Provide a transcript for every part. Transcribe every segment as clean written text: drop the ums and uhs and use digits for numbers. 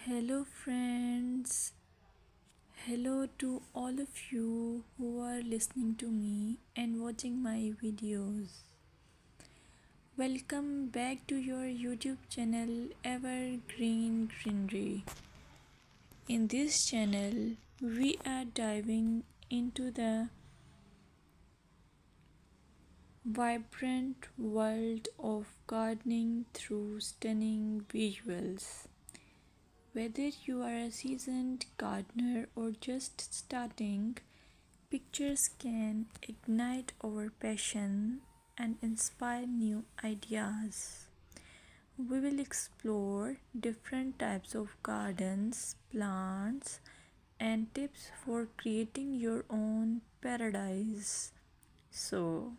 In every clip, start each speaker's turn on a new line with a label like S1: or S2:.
S1: Hello, friends. Hello to all of you who are listening to me and watching my videos. Welcome back to your YouTube channel Evergreen Greenery. In this channel, we are diving into the vibrant world of gardening through stunning visuals. Whether you are a seasoned gardener or just starting, pictures can ignite our passion and inspire new ideas. We will explore different types of gardens, plants, and tips for creating your own paradise. So,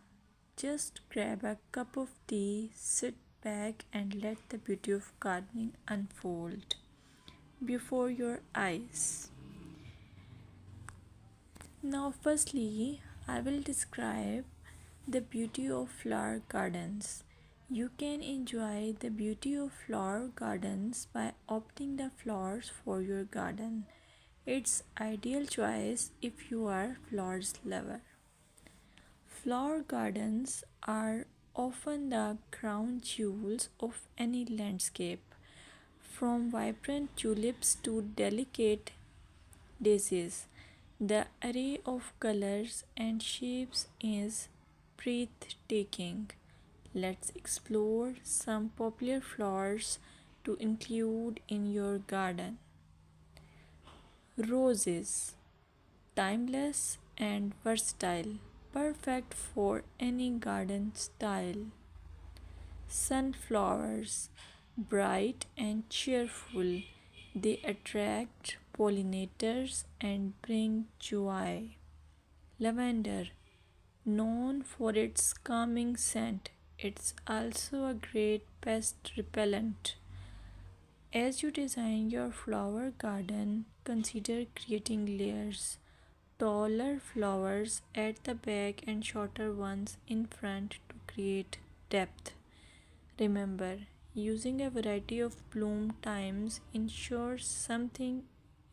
S1: just grab a cup of tea, sit back, and let the beauty of gardening unfold before your eyes. Now, firstly, I will describe the beauty of flower gardens. You can enjoy the beauty of flower gardens by opting the flowers for your garden. It's ideal choice if you are flowers lover. Flower gardens are often the crown jewels of any landscape, from vibrant tulips to delicate daisies. The array of colors and shapes is breathtaking. Let's explore some popular flowers to include in your garden. Roses, timeless and versatile, perfect for any garden style. Sunflowers, bright and cheerful, they attract pollinators and bring joy. Lavender, known for its calming scent, it's also a great pest repellent. As you design your flower garden, consider creating layers. Taller flowers at the back and shorter ones in front to create depth. Remember, using a variety of bloom times ensures something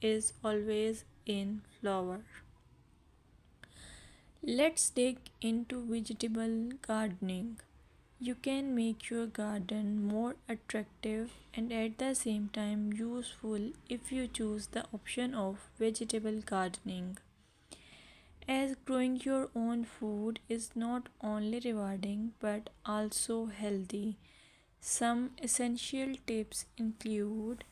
S1: is always in flower. Let's dig into vegetable gardening. You can make your garden more attractive and at the same time useful if you choose the option of vegetable gardening. As growing your own food is not only rewarding but also healthy. Some essential tips include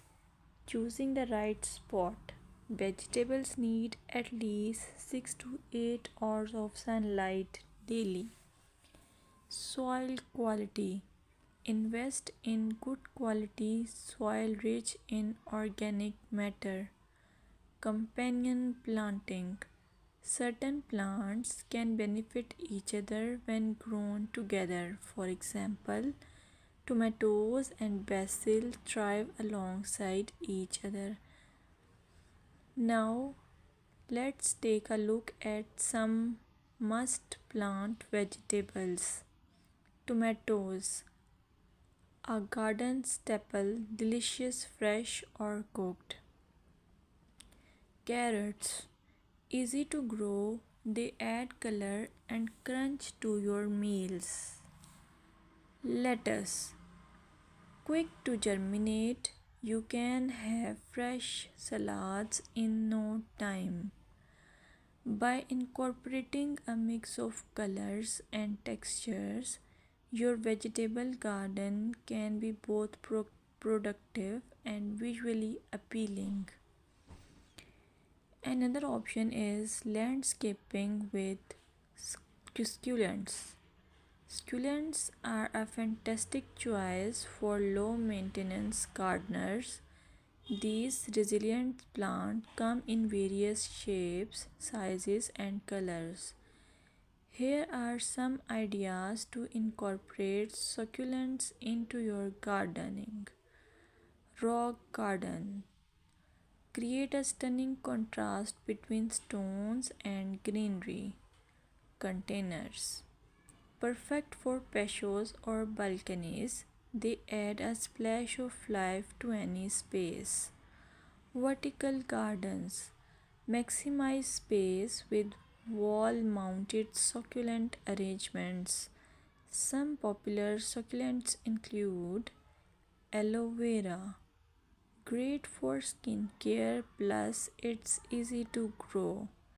S1: choosing the right spot. Vegetables need at least 6 to 8 hours of sunlight daily. Soil quality. Invest in good quality soil rich in organic matter. Companion planting. Certain plants can benefit each other when grown together. For example, tomatoes and basil thrive alongside each other. Now, let's take a look at some must plant vegetables. Tomatoes, a garden staple, delicious fresh or cooked. Carrots, easy to grow, they add color and crunch to your meals. Lettuce, quick to germinate, you can have fresh salads in no time. By incorporating a mix of colors and textures, your vegetable garden can be both productive and visually appealing. Another option is landscaping with succulents. Succulents are a fantastic choice for low maintenance gardeners. These resilient plants come in various shapes, sizes, and colors. Here are some ideas to incorporate succulents into your gardening. Rock garden. Create a stunning contrast between stones and greenery. Containers. Perfect for patios or balconies, they add a splash of life to any space. Vertical gardens maximize space with wall mounted succulent arrangements. Some popular succulents include aloe vera, great for skin care plus it's easy to grow.